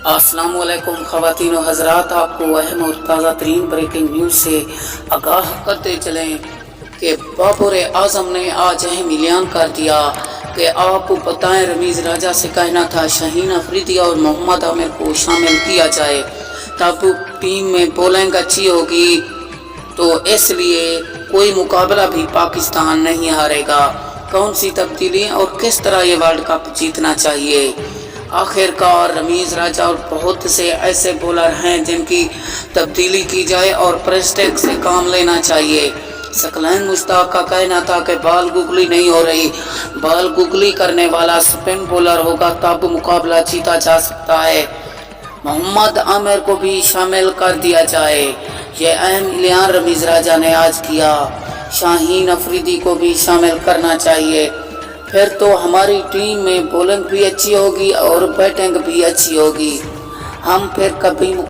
अस्सलाम वालेकुम ख़वातीन व हज़रात, आपको अहम और ताज़ा तरीन ब्रेकिंग न्यूज़ से आगाह करते चलें कि बाबर आज़म ने आज अहम ऐलान कर दिया कि आपको बताएं रमीज़ राजा से कहना था शाहीन अफरीदी और मोहम्मद आमिर को शामिल किया जाए, तब टीम में बॉलिंग अच्छी होगी, तो इसलिए कोई मुकाबला भी पाकिस्तान नहीं हारेगा। कौन सी तब्दीली और किस तरह ये वर्ल्ड कप जीतना चाहिए। आखिरकार रमीज़ राजा और बहुत से ऐसे बॉलर हैं जिनकी तब्दीली की जाए और प्रेस्टेक से काम लेना चाहिए। सकलैन मुश्ताक का कहना था कि बाल गुगली नहीं हो रही, बाल गुगली करने वाला स्पिन बॉलर होगा तब मुकाबला जीता जा सकता है। मोहम्मद आमिर को भी शामिल कर दिया जाए, यह अहम ऐलान रमीज़ राजा ने आज किया। शाहीन अफरीदी को भी शामिल करना चाहिए, फिर तो हमारी टीम में बॉलिंग भी अच्छी होगी और बैटिंग भी अच्छी होगी। हम फिर कभी